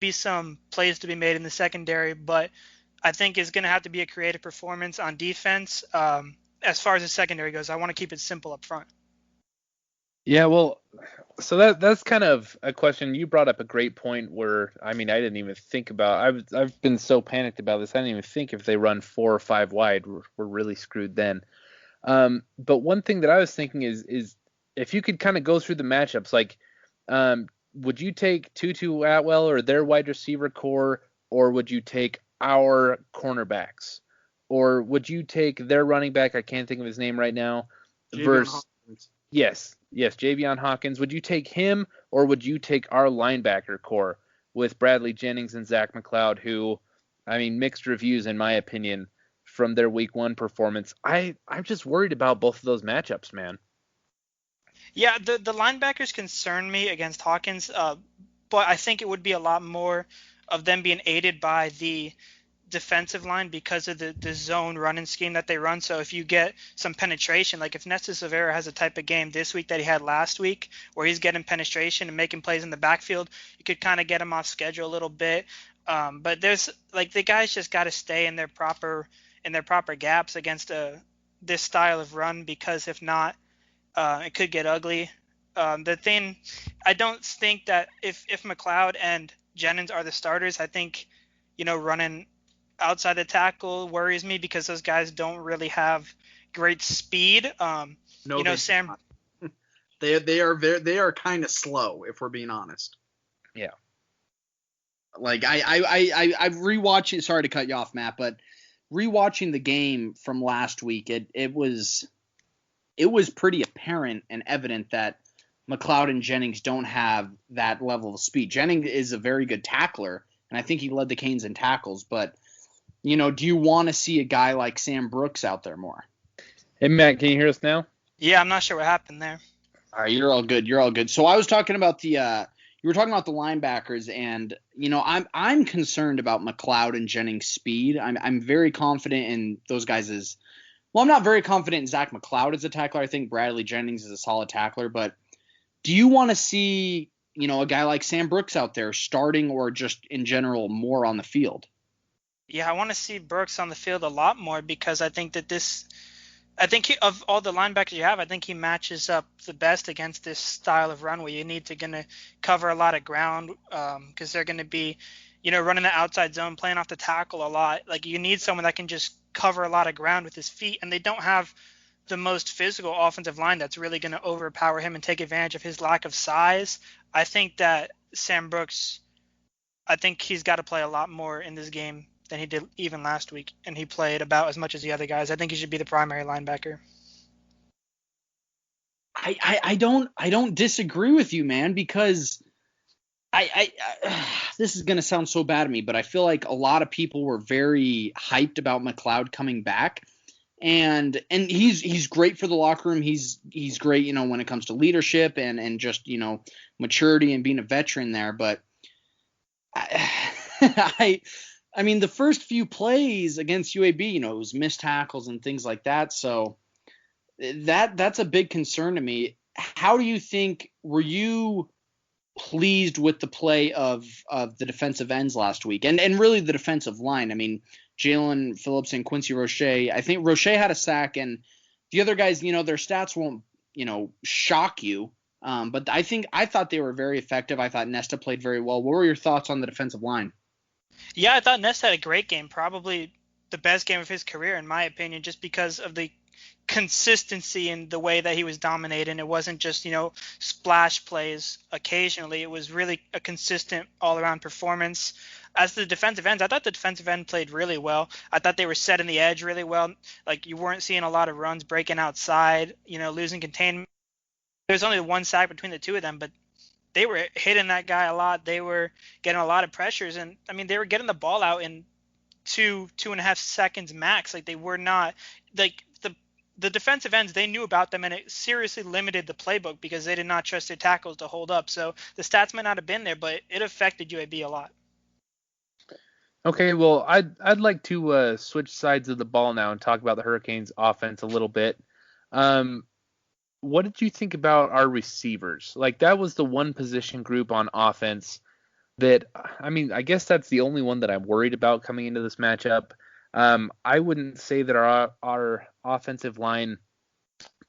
be some plays to be made in the secondary, but I think it's going to have to be a creative performance on defense. As far as the secondary goes, I want to keep it simple up front. Yeah, well, so that's kind of a question. You brought up a great point where, I mean, I didn't even think about. I've been so panicked about this. I didn't even think if they run 4 or 5 wide, we're really screwed then. But one thing that I was thinking is if you could kind of go through the matchups, like, would you take Tutu Atwell or their wide receiver core, or would you take our cornerbacks, or would you take their running back? I can't think of his name right now. Javion Versus Hawkins. Yes, Javion Hawkins. Would you take him, or would you take our linebacker core with Bradley Jennings and Zach McCloud, who, I mean, mixed reviews in my opinion from their week 1 performance. I'm just worried about both of those matchups, man. Yeah, the linebackers concern me against Hawkins, but I think it would be a lot more of them being aided by the defensive line because of the zone running scheme that they run. So if you get some penetration, like if Nesta Silvera has a type of game this week that he had last week where he's getting penetration and making plays in the backfield, you could kind of get him off schedule a little bit. But there's like the guys just got to stay in their proper gaps against this style of run, because if not, it could get ugly. The thing, I don't think that if McLeod and Jennings are the starters, I think, running outside the tackle worries me because those guys don't really have great speed. Sam. They are kind of slow, if we're being honest. Yeah. Like I've rewatched it. Sorry to cut you off, Matt, but rewatching the game from last week, it was pretty apparent and evident that McLeod and Jennings don't have that level of speed. Jennings is a very good tackler, and I think he led the Canes in tackles, but do you want to see a guy like Sam Brooks out there more? Hey, Matt, can you hear us now? Yeah, I'm not sure what happened there. All right, you're all good. So I was talking about you were talking about the linebackers, and I'm concerned about McLeod and Jennings' speed. I'm very confident in those guys' Well, I'm not very confident in Zach McCloud as a tackler. I think Bradley Jennings is a solid tackler, but do you want to see, a guy like Sam Brooks out there starting, or just in general more on the field? Yeah, I want to see Brooks on the field a lot more, because I think that of all the linebackers you have, I think he matches up the best against this style of run where you need to gonna cover a lot of ground, because they're gonna be, running the outside zone, playing off the tackle a lot. Like, you need someone that can just cover a lot of ground with his feet, and they don't have the most physical offensive line that's really going to overpower him and take advantage of his lack of size. I think that Sam Brooks, I think he's got to play a lot more in this game than he did even last week, and he played about as much as the other guys. I think he should be the primary linebacker. I don't disagree with you, man, because I this is gonna sound so bad to me, but I feel like a lot of people were very hyped about McLeod coming back, and he's great for the locker room. He's great, when it comes to leadership and just maturity and being a veteran there. But I mean, the first few plays against UAB, it was missed tackles and things like that. So that's a big concern to me. How do you think? Were you pleased with the play of the defensive ends last week, and really the defensive line? I mean, Jalen Phillips and Quincy Roche. I think Roche had a sack, and the other guys, their stats won't, shock you. But I thought they were very effective. I thought Nesta played very well. What were your thoughts on the defensive line? Yeah, I thought Nesta had a great game, probably the best game of his career in my opinion, just because of the consistency in the way that he was dominating. It wasn't just, splash plays occasionally. It was really a consistent all-around performance. As the defensive ends, I thought the defensive end played really well. I thought they were setting the edge really well. Like, you weren't seeing a lot of runs breaking outside, losing containment. There's only one sack between the two of them, but they were hitting that guy a lot. They were getting a lot of pressures, and I mean, they were getting the ball out in 2.5 seconds max. Like, they were not, like, the defensive ends, they knew about them, and it seriously limited the playbook because they did not trust their tackles to hold up. So the stats might not have been there, but it affected UAB a lot. Okay, well, I'd like to switch sides of the ball now and talk about the Hurricanes offense a little bit. What did you think about our receivers? Like, that was the one position group on offense that, I mean, I guess that's the only one that I'm worried about coming into this matchup. I wouldn't say that our offensive line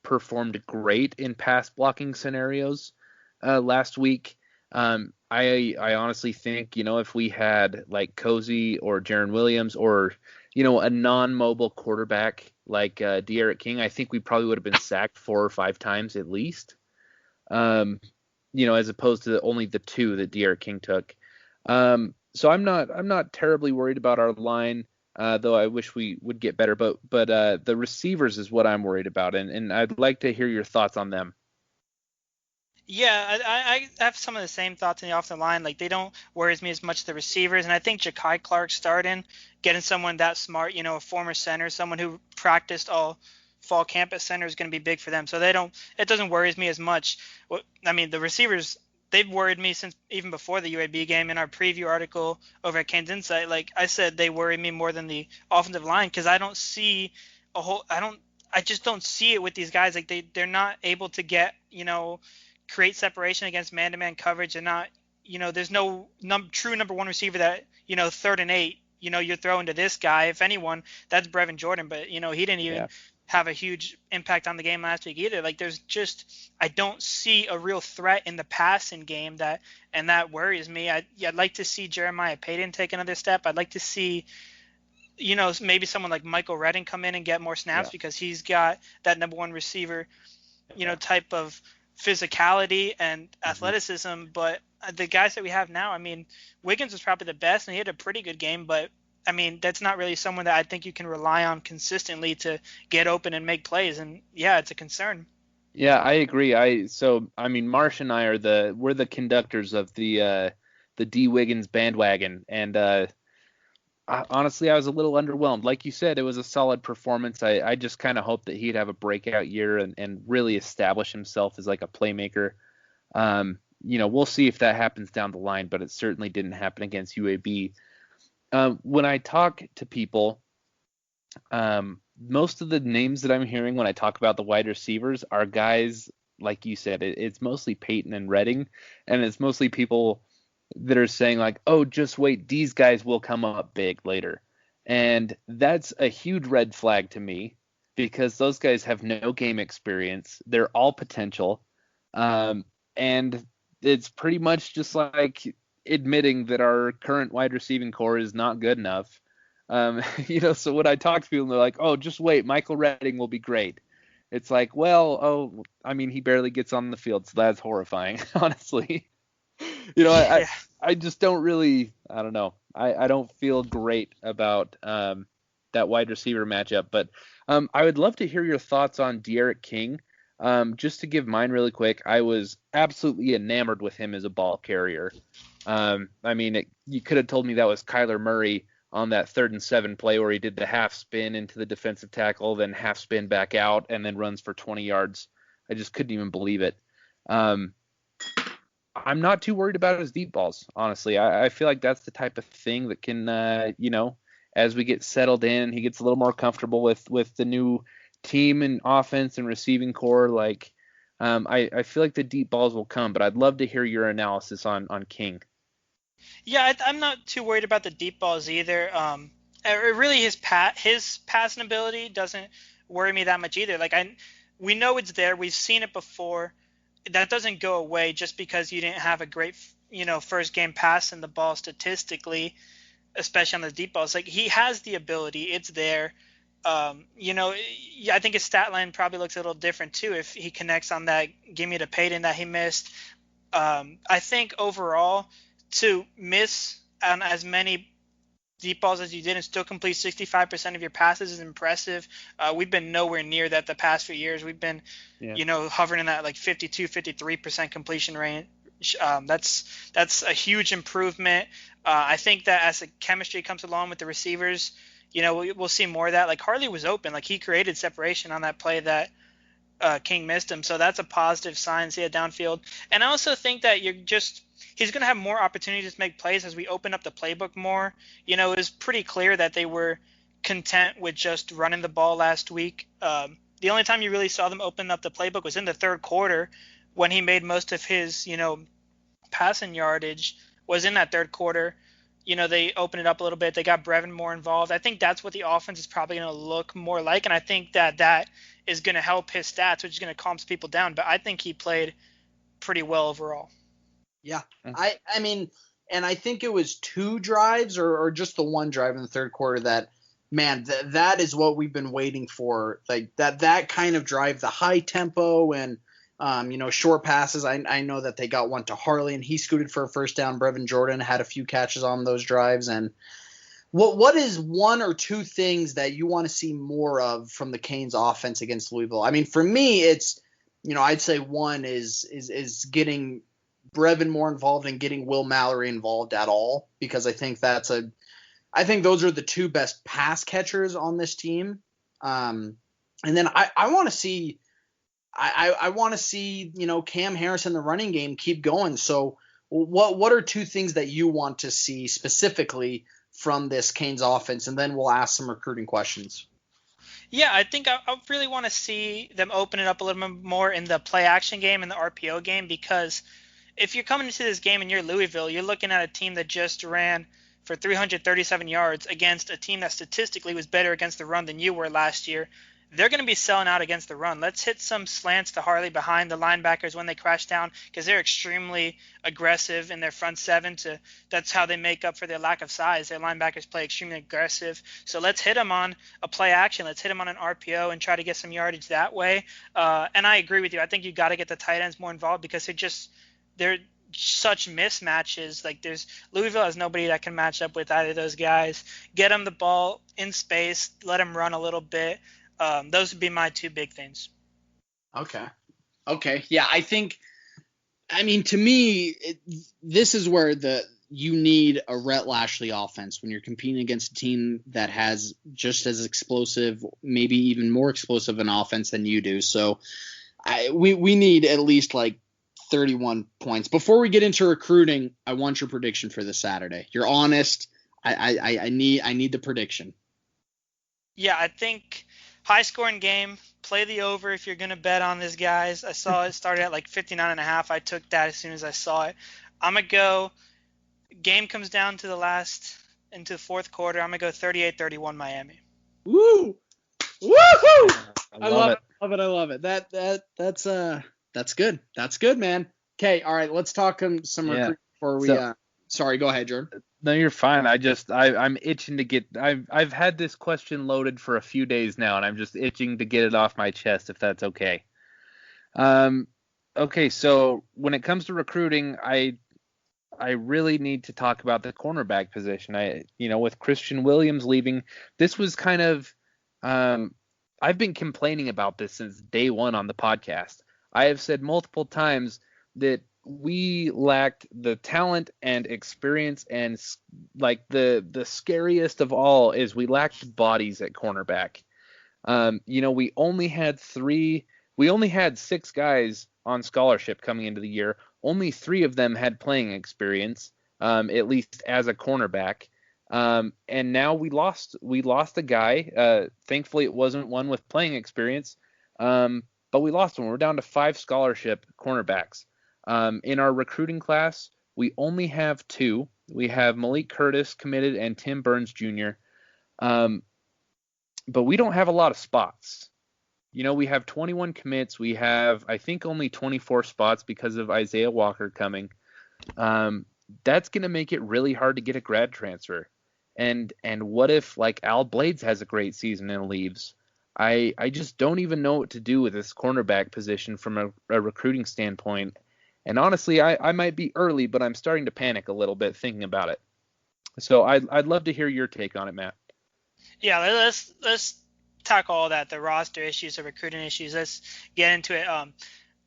performed great in pass blocking scenarios last week. I honestly think, if we had like Cozy or Jaron Williams or, a non-mobile quarterback like De'Aaron King, I think we probably would have been sacked 4 or 5 times at least. As opposed to only the 2 that De'Aaron King took. So I'm not terribly worried about our line. Though I wish we would get better, but the receivers is what I'm worried about, and I'd like to hear your thoughts on them. Yeah, I have some of the same thoughts in the offensive line. Like, they don't worry me as much as the receivers, and I think Ja'Kai Clark starting, getting someone that smart, a former center, someone who practiced all fall camp at center is going to be big for them. So it doesn't worry me as much. I mean, the receivers, they've worried me since even before the UAB game. In our preview article over at CanesInsight, like I said, they worry me more than the offensive line because I don't see I just don't see it with these guys. Like, they're not able to get, create separation against man-to-man coverage, and not, there's no true number one receiver that, 3rd and 8, you're throwing to this guy. If anyone, that's Brevin Jordan, but, he didn't even have a huge impact on the game last week either. Like, I don't see a real threat in the passing game and that worries me. I'd like to see Jeremiah Payton take another step. I'd like to see, maybe someone like Michael Redding come in and get more snaps because he's got that number one receiver, type of physicality and athleticism. But the guys that we have now, I mean, Wiggins was probably the best and he had a pretty good game, but I mean, that's not really someone that I think you can rely on consistently to get open and make plays. And yeah, it's a concern. Yeah, I agree. I mean, Marsh and I we're the conductors of the D Wiggins bandwagon, and honestly, I was a little underwhelmed. Like you said, it was a solid performance. I just kind of hoped that he'd have a breakout year and really establish himself as like a playmaker. We'll see if that happens down the line, but it certainly didn't happen against UAB. When I talk to people, most of the names that I'm hearing when I talk about the wide receivers are guys, like you said, it's mostly Peyton and Redding, and it's mostly people that are saying like, oh, just wait, these guys will come up big later. And that's a huge red flag to me because those guys have no game experience. They're all potential. And it's pretty much just like admitting that our current wide receiving core is not good enough. So when I talk to people, they're like, oh, just wait, Michael Redding will be great. It's like, well, I mean, he barely gets on the field, so that's horrifying, honestly. I just don't really, I don't know. I don't feel great about that wide receiver matchup, but I would love to hear your thoughts on De'Aaron King. Just to give mine really quick, I was absolutely enamored with him as a ball carrier. I mean, you could have told me that was Kyler Murray on that 3rd and 7 play where he did the half spin into the defensive tackle, then half spin back out, and then runs for 20 yards. I just couldn't even believe it. I'm not too worried about his deep balls, honestly. I feel like that's the type of thing that can, as we get settled in, he gets a little more comfortable with the new team and offense and receiving core. Like, I feel like the deep balls will come, but I'd love to hear your analysis on King. Yeah, I'm not too worried about the deep balls either. Really, his passing ability doesn't worry me that much either. Like, we know it's there. We've seen it before. That doesn't go away just because you didn't have a great, first game pass in the ball statistically, especially on the deep balls. Like, he has the ability. It's there. I think his stat line probably looks a little different too if he connects on that gimme to Payton that he missed. I think overall, to miss on as many deep balls as you did and still complete 65% of your passes is impressive. We've been nowhere near that the past few years. We've been, hovering in that like 52, 53% completion range. That's a huge improvement. I think that as the chemistry comes along with the receivers, we'll see more of that. Like, Harley was open. Like, he created separation on that play that King missed him. So that's a positive sign. See it downfield. And I also think that he's going to have more opportunities to make plays as we open up the playbook more. It was pretty clear that they were content with just running the ball last week. The only time you really saw them open up the playbook was in the 3rd quarter when he made most of his, passing yardage was in that third quarter. They opened it up a little bit. They got Brevin more involved. I think that's what the offense is probably going to look more like, and I think that is going to help his stats, which is going to calm some people down. But I think he played pretty well overall. Yeah, I mean, and I think it was 2 drives or just the 1 drive in the third quarter that, man, that is what we've been waiting for. Like that kind of drive, the high tempo and short passes. I know that they got one to Harley and he scooted for a first down. Brevin Jordan had a few catches on those drives. And what is 1 or 2 things that you want to see more of from the Canes offense against Louisville? I mean, for me, it's, I'd say 1 is getting Brevin more involved and getting Will Mallory involved at all, because I think I think those are the 2 best pass catchers on this team. And then I want to see I want to see, Cam Harris in the running game keep going. So what are 2 things that you want to see specifically from this Canes offense? And then we'll ask some recruiting questions. Yeah, I think I really want to see them open it up a little bit more in the play action game and the RPO game, because if you're coming into this game and you're Louisville, you're looking at a team that just ran for 337 yards against a team that statistically was better against the run than you were last year. They're going to be selling out against the run. Let's hit some slants to Harley behind the linebackers when they crash down, because they're extremely aggressive in their front 7. That's how they make up for their lack of size. Their linebackers play extremely aggressive. So let's hit them on a play action. Let's hit them on an RPO and try to get some yardage that way. And I agree with you. I think you got to get the tight ends more involved, because they're such mismatches. Like Louisville has nobody that can match up with either of those guys. Get them the ball in space. Let them run a little bit. Those would be my 2 big things. Okay. Yeah, I mean, to me, this is where you need a Rhett Lashley offense when you're competing against a team that has just as explosive, maybe even more explosive an offense than you do. So we need at least like 31 points. Before we get into recruiting, I want your prediction for this Saturday. You're honest. I need the prediction. Yeah, I think high-scoring game. Play the over if you're going to bet on this, guys. I saw it started at like 59.5. I took that as soon as I saw it. I'm going to go – game comes down to into the fourth quarter. I'm going to go 38-31 Miami. Woo! Woohoo! I love it. That's good. That's good, man. Okay, all right, let's talk some recruiting before we sorry, go ahead, Jordan. No, you're fine. I'm itching to get. I've had this question loaded for a few days now, and I'm just itching to get it off my chest, if that's okay. Okay, so when it comes to recruiting, I really need to talk about the cornerback position. With Christian Williams leaving, this was kind of. I've been complaining about this since day 1 on the podcast. I have said multiple times that we lacked the talent and experience, and like the scariest of all is we lacked bodies at cornerback. We only had 6 guys on scholarship coming into the year. Only 3 of them had playing experience, at least as a cornerback. And now we lost a guy. Thankfully it wasn't one with playing experience. But we lost one. We're down to 5 scholarship cornerbacks. In our recruiting class, we only have 2. We have Malik Curtis committed and Tim Burns Jr. But we don't have a lot of spots. We have 21 commits. We have, I think, only 24 spots because of Isaiah Walker coming. That's going to make it really hard to get a grad transfer. And what if, like, Al Blades has a great season and leaves? I just don't even know what to do with this cornerback position from a recruiting standpoint. And honestly, I might be early, but I'm starting to panic a little bit thinking about it. So I'd love to hear your take on it, Matt. Yeah, let's tackle all that, the roster issues, the recruiting issues. Let's get into it.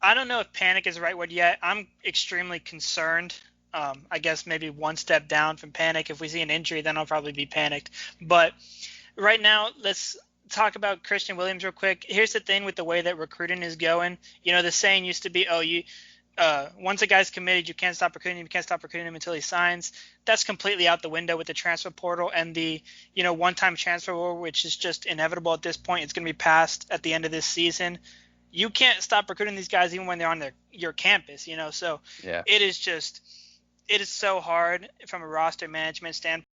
I don't know if panic is the right word yet. I'm extremely concerned. I guess maybe one step down from panic. If we see an injury, then I'll probably be panicked. But right now, let's talk about Christian Williams real quick. Here's the thing with the way that recruiting is going. The saying used to be, once a guy's committed, you can't stop recruiting him. You can't stop recruiting him until he signs. That's completely out the window with the transfer portal and the, one-time transfer rule, which is just inevitable at this point. It's going to be passed at the end of this season. You can't stop recruiting these guys even when they're on your campus, So yeah. It is just it is so hard from a roster management standpoint